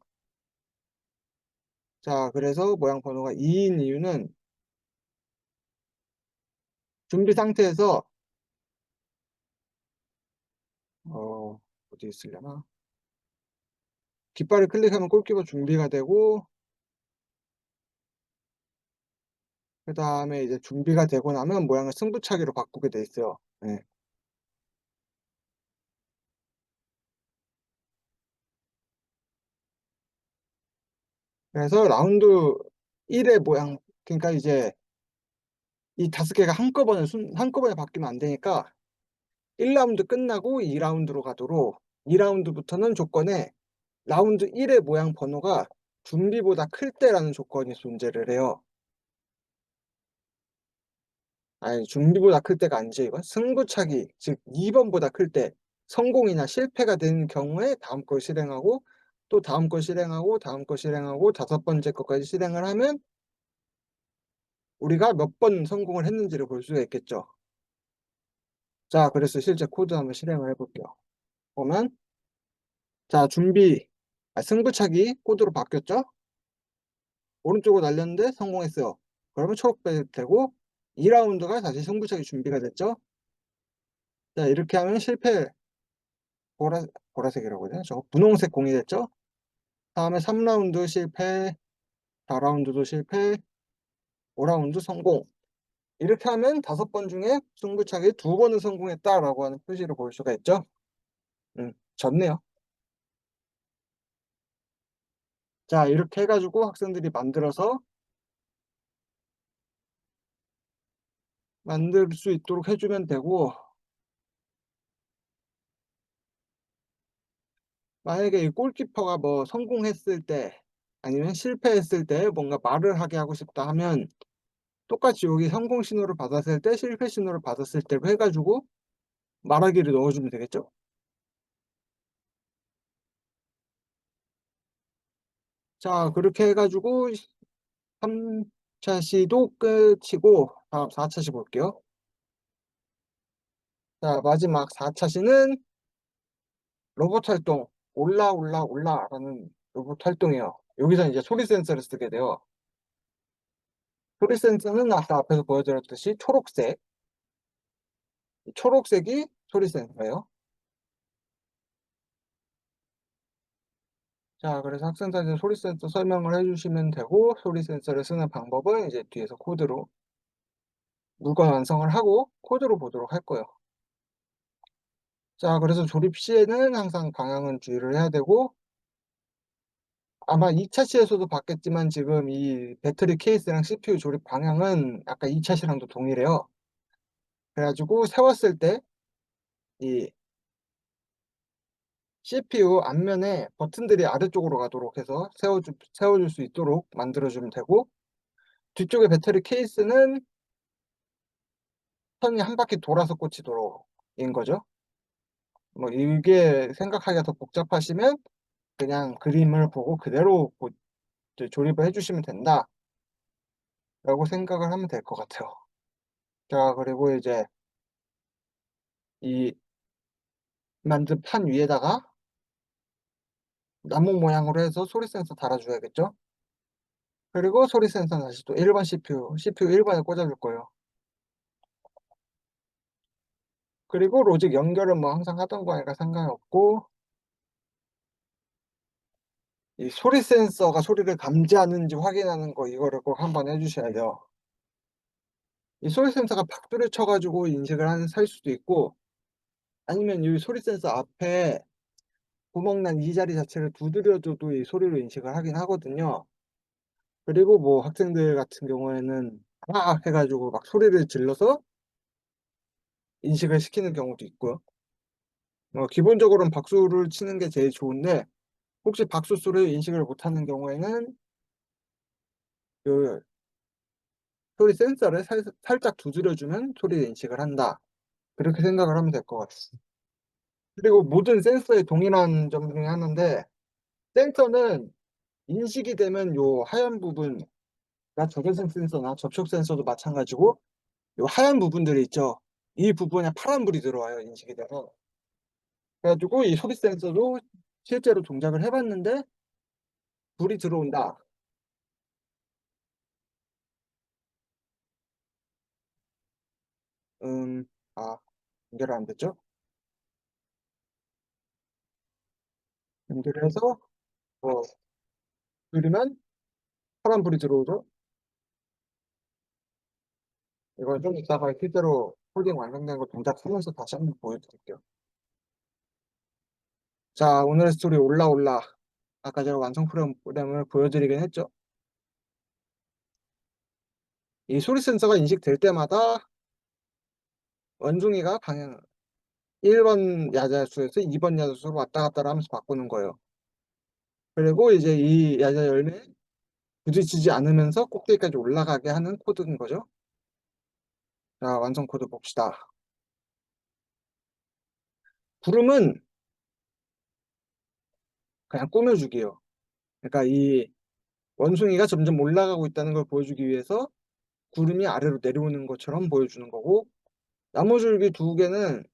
[SPEAKER 1] 자, 그래서 모양 번호가 2인 이유는 준비 상태에서 어 어디 있으려나? 깃발을 클릭하면 골키퍼 준비가 되고, 그다음에 이제 준비가 되고 나면 모양을 승부차기로 바꾸게 돼 있어요. 예. 그래서 라운드 1의 모양, 그러니까 이제 이 5개가 한꺼번에 바뀌면 안 되니까 1 라운드 끝나고 2 라운드로 가도록, 2 라운드부터는 조건에 라운드 1의 모양 번호가 준비보다 클 때라는 조건이 존재를 해요. 아니, 준비보다 클 때가 아니죠 이건. 승부차기, 즉 2 번보다 클 때, 성공이나 실패가 된 경우에 다음 걸 실행하고, 또 다음 걸 실행하고, 다음 걸 실행하고, 5번째 것까지 실행을 하면 우리가 몇 번 성공을 했는지를 볼 수가 있겠죠. 자, 그래서 실제 코드 한번 실행을 해 볼게요. 보면, 자, 승부차기 코드로 바뀌었죠? 오른쪽으로 날렸는데 성공했어요. 그러면 초록빛 되고 2 라운드가 다시 승부차기 준비가 됐죠? 자, 이렇게 하면 실패, 보라색이라고 해야 되나 저거? 분홍색 공이 됐죠? 다음에 3 라운드 실패, 4 라운드도 실패, 5 라운드 성공. 이렇게 하면 5번 중에 승부차기 2 번은 성공했다라고 하는 표시를 볼 수가 있죠? 졌네요. 자, 이렇게 해 가지고 학생들이 만들어서 만들 수 있도록 해 주면 되고, 만약에 이 골키퍼가 뭐 성공했을 때 아니면 실패했을 때 뭔가 말을 하게 하고 싶다 하면 똑같이 여기 성공 신호를 받았을 때 실패 신호를 받았을 때로 해 가지고 말하기를 넣어 주면 되겠죠? 자, 그렇게 해 가지고 3 차 시도 끝이고 다음 4차 시 볼게요. 자, 마지막 4차 시는 로봇 활동 "올라, 올라, 올라."라는 로봇 활동이에요. 여기서 이제 소리 센서를 쓰게 돼요. 소리 센서는 아까 앞에서 보여 드렸듯이 초록색, 이 초록색이 소리 센서예요. 자, 그래서 학생들한테 소리 센서 설명을 해 주시면 되고, 소리 센서를 쓰는 방법은 이제 뒤에서 코드로 물건 완성을 하고 코드로 보도록 할 거예요. 자, 그래서 조립 시에는 항상 방향은 주의를 해야 되고, 아마 2차 시에서도 봤겠지만 지금 이 배터리 케이스랑 CPU 조립 방향은 아까 2차 시랑도 동일해요. 그래 가지고 세웠을 때 이 CPU 앞면에 버튼들이 아래쪽으로 가도록 해서 세워 줄 수 있도록 만들어 주면 되고, 뒤쪽에 배터리 케이스는 선이 한 바퀴 돌아서 꽂히도록 인 거죠. 뭐 이게 생각하기가 더 복잡하시면 그냥 그림을 보고 그대로 이제 조립을 해 주시면 된다라고 생각을 하면 될 것 같아요. 자, 그리고 이제 이 만든 판 위에다가 나무 모양으로 해서 소리 센서 달아 줘야겠죠. 그리고 소리 센서는 다시 또 1번 CPU 1 번에 꽂아 줄 거예요. 그리고 로직 연결은 뭐 항상 하던 거니까 상관이 없고, 이 소리 센서가 소리를 감지하는지 확인하는 거 이거를 꼭 한번 해 주셔야 돼요. 이 소리 센서가 박두를 쳐 가지고 인식을 할 수도 있고, 아니면 이 소리 센서 앞에 구멍 난 이 자리 자체를 두드려 줘도 이 소리로 인식을 하긴 하거든요. 그리고 뭐 학생들 같은 경우에는 "아." 해 가지고 막 소리를 질러서 인식을 시키는 경우도 있고요. 기본적으로는 박수를 치는 게 제일 좋은데, 혹시 박수 소리를 인식을 못하는 경우에는 그 소리 센서를 살짝 두드려 주면 소리를 인식을 한다. 그렇게 생각을 하면 될 것 같습니다. 그리고 모든 센서에 동일한 점 중에 하나인데, 센서는 인식이 되면 요 하얀 부분, 그러니까 적외선 센서나 접촉 센서도 마찬가지고 요 하얀 부분들이 있죠. 이 부분에 파란불이 들어와요, 인식이 돼서. 그래 가지고 이 소리 센서도 실제로 동작을 해 봤는데 불이 들어온다. 음 아 연결이 안 됐죠? 연결을 해서 뭐 누르면 파란불이 들어오죠. 이걸 좀 이따가 실제로 코딩 완성된 거 동작하면서 다시 한번 보여 드릴게요. 자, 오늘의 스토리 올라, 올라. 아까 제가 완성 프로그램을 보여 드리긴 했죠. 이 소리 센서가 인식될 때마다 원숭이가 방향 1번 야자수에서 2번 야자수로 왔다 갔다 하면서 바꾸는 거예요. 그리고 이제 이 야자 열매에 부딪히지 않으면서 꼭대기까지 올라가게 하는 코드인 거죠. 자, 완성 코드 봅시다. 구름은 그냥 꾸며 주기예요. 그러니까 이 원숭이가 점점 올라가고 있다는 걸 보여주기 위해서 구름이 아래로 내려오는 것처럼 보여주는 거고, 나무줄기 두 개는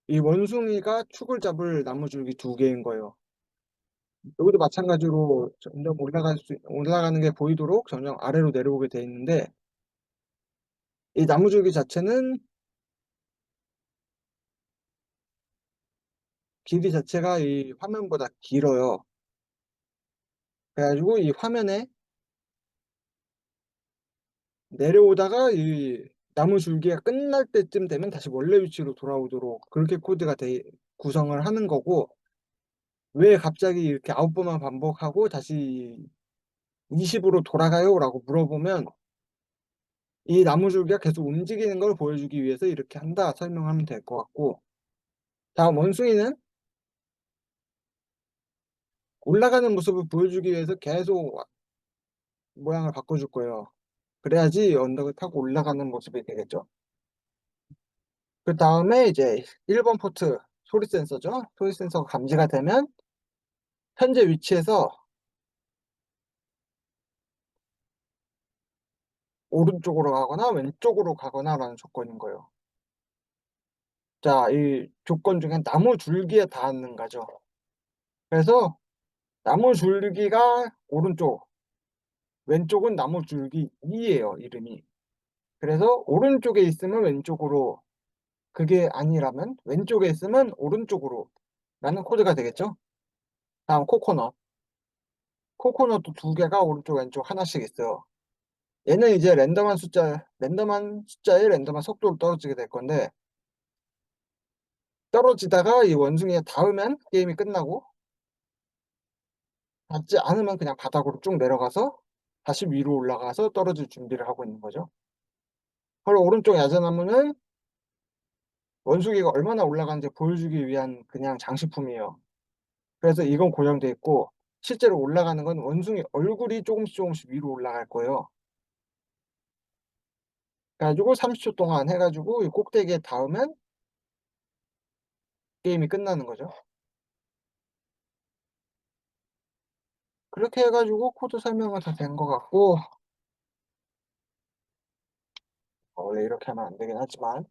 [SPEAKER 1] 이 원숭이가 축을 잡을 나무줄기 두 개인 거예요. 여기도 마찬가지로 점점 올라가는 게 보이도록 점점 아래로 내려오게 돼 있는데, 이 나무줄기 자체는 길이 자체가 이 화면보다 길어요. 그래 가지고 이 화면에 내려오다가 이 나무줄기가 끝날 때쯤 되면 다시 원래 위치로 돌아오도록 그렇게 코드가 돼 구성을 하는 거고, 왜 갑자기 이렇게 9번만 반복하고 다시 20으로 돌아가요?"라고 물어보면 이 나무줄기가 계속 움직이는 걸 보여주기 위해서 "이렇게 한다." 설명하면 될 것 같고, 다음 원숭이는 올라가는 모습을 보여주기 위해서 계속 모양을 바꿔줄 거예요. 그래야지 언덕을 타고 올라가는 모습이 되겠죠. 그다음에 이제 1번 포트 소리 센서죠. 소리 센서가 감지가 되면 현재 위치에서 오른쪽으로 가거나 왼쪽으로 가거나라는 조건인 거예요. 자, 이 조건 중에 나무 줄기에 닿는가죠. 그래서 나무 줄기가 오른쪽, 왼쪽은 나무 줄기 위예요, 이름이. 그래서 오른쪽에 있으면 왼쪽으로, 그게 아니라면 왼쪽에 있으면 오른쪽으로 라는 코드가 되겠죠. 다음 코코넛. 코코넛도 두 개가 오른쪽 왼쪽 하나씩 있어요. 얘는 이제 랜덤한 숫자에 랜덤한 속도로 떨어지게 될 건데, 떨어지다가 이 원숭이에 닿으면 게임이 끝나고, 닿지 않으면 그냥 바닥으로 쭉 내려가서 다시 위로 올라가서 떨어질 준비를 하고 있는 거죠. 바로 오른쪽 야자나무는 원숭이가 얼마나 올라가는지 보여주기 위한 그냥 장식품이에요. 그래서 이건 고정돼 있고, 실제로 올라가는 건 원숭이 얼굴이 조금씩 위로 올라갈 거예요. 그래 가지고 30초 동안 해 가지고 이 꼭대기에 닿으면 게임이 끝나는 거죠. 그렇게 해 가지고 코드 설명은 다 된 것 같고, 원래 이렇게 하면 안 되긴 하지만,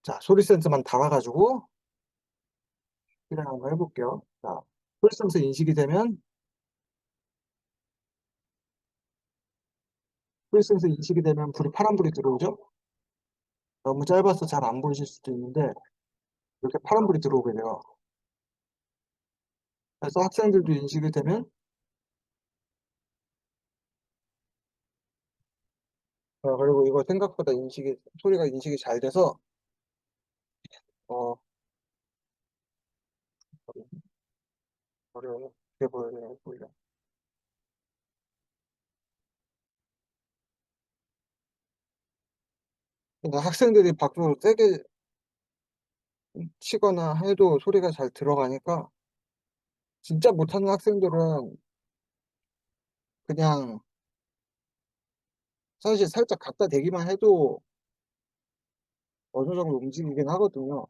[SPEAKER 1] 자, 소리 센서만 달아 가지고 실행 한번 해 볼게요. 자, 소리 센서 인식이 되면, 소리 센서 인식이 되면 불이 파란불이 들어오죠. 너무 짧아서 잘 안 보이실 수도 있는데 이렇게 파란불이 들어오게 돼요. 그래서 학생들도 인식이 되면, 그리고 이거 생각보다 소리가 인식이 잘 돼서 어 어려워요. 어떻게 보여드려야 보이려. 그러니까 학생들이 밖으로 세게 치거나 해도 소리가 잘 들어가니까, 진짜 못하는 학생들은 그냥 사실 살짝 갖다 대기만 해도 어느 정도 움직이긴 하거든요.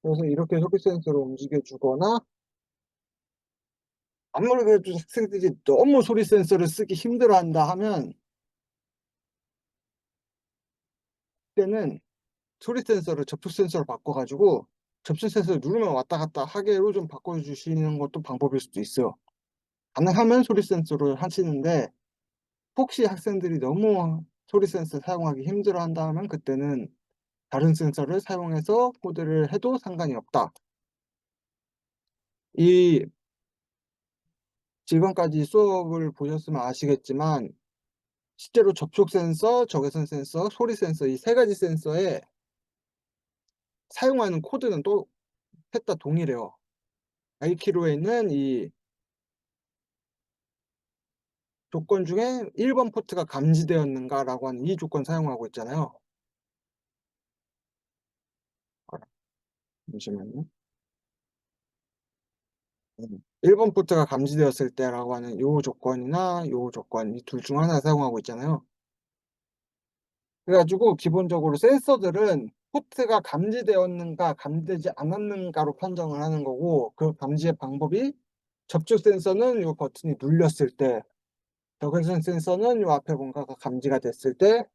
[SPEAKER 1] 그래서 이렇게 소리 센서로 움직여 주거나, 아무리 그래도 학생들이 너무 소리 센서를 쓰기 힘들어한다 하면, 그때는 소리 센서를 접촉 센서로 바꿔 가지고 접촉 센서를 누르면 왔다 갔다 하게로 좀 바꿔 주시는 것도 방법일 수도 있어요. 가능하면 소리 센서로 하시는데, 혹시 학생들이 너무 소리 센서 사용하기 힘들어한다 하면 그때는 다른 센서를 사용해서 코드를 해도 상관이 없다. 이 지금까지 수업을 보셨으면 아시겠지만, 실제로 접촉 센서, 적외선 센서, 소리 센서, 이 세 가지 센서에 사용하는 코드는 또 셋 다 동일해요. 아이키로에는 이 조건 중에 1번 포트가 감지되었는가라고 하는 이 조건 사용하고 있잖아요. 아, 잠시만요. 1번 포트가 감지되었을 때라고 하는 요 조건이나 요 조건, 이 둘 중 하나 사용하고 있잖아요. 그래 가지고 기본적으로 센서들은 포트가 감지되었는가 감지되지 않았는가로 판정을 하는 거고, 그 감지의 방법이 접촉 센서는 요 버튼이 눌렸을 때, 적외선 센서는 요 앞에 뭔가가 감지가 됐을 때,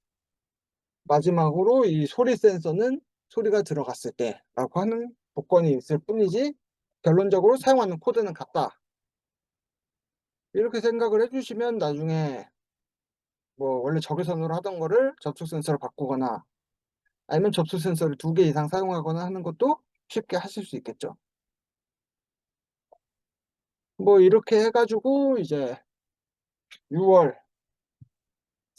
[SPEAKER 1] 마지막으로 이 소리 센서는 소리가 들어갔을 때라고 하는 조건이 있을 뿐이지, 결론적으로 사용하는 코드는 같다. 이렇게 생각을 해 주시면 나중에 뭐 원래 적외선으로 하던 거를 접촉 센서로 바꾸거나, 아니면 접촉 센서를 2개 이상 사용하거나 하는 것도 쉽게 하실 수 있겠죠. 뭐 이렇게 해 가지고 이제 6월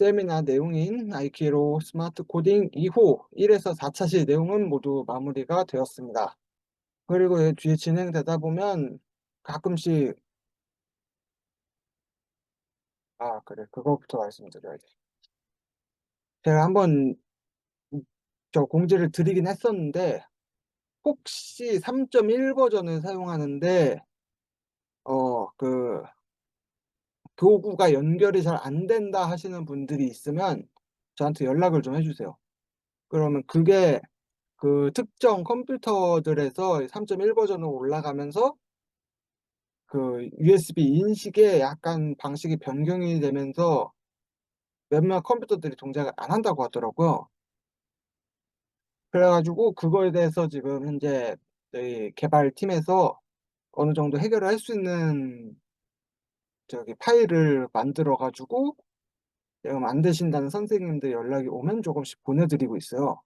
[SPEAKER 1] 세미나 내용인 아이키로 스마트 코딩 2호 1에서 4차 시 내용은 모두 마무리가 되었습니다. 그리고 이 뒤에 진행되다 보면 가끔씩 그래. 그거부터 말씀드려야 돼. 제가 한번 저 공지를 드리긴 했었는데 혹시 3.1 버전을 사용하는데 그 "도구가 연결이 잘 안 된다." 하시는 분들이 있으면 저한테 연락을 좀 해 주세요. 그러면 그게 그 특정 컴퓨터들에서 3.1 버전으로 올라가면서 그 USB 인식에 약간 방식이 변경이 되면서 몇몇 컴퓨터들이 동작을 안 한다고 하더라고요. 그래 가지고 그거에 대해서 지금 현재 저희 개발팀에서 어느 정도 해결을 할 수 있는 파일을 만들어 가지고 지금 안 되신다는 선생님들 연락이 오면 조금씩 보내 드리고 있어요.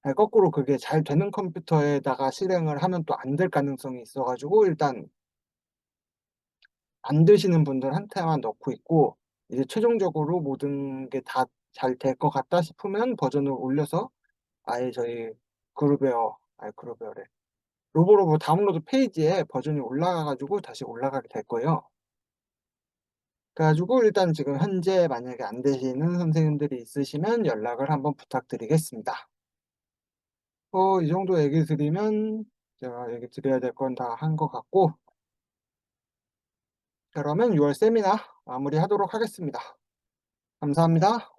[SPEAKER 1] 예, 거꾸로 그게 잘 되는 컴퓨터에다가 실행을 하면 또 안 될 가능성이 있어 가지고 일단 안 되시는 분들한테만 넣고 있고, 이제 최종적으로 모든 게 다 잘 될 것 같다 싶으면 버전을 올려서 아예 저희 그룹웨어래. 로보로보 다운로드 페이지에 버전이 올라가 가지고 다시 올라가게 될 거예요. 그래 가지고 일단 지금 현재 만약에 안 되시는 선생님들이 있으시면 연락을 한번 부탁드리겠습니다. 이 정도 얘기 드리면 제가 얘기 드려야 될 건 다 한 것 같고, 그러면 6월 세미나 마무리하도록 하겠습니다. 감사합니다.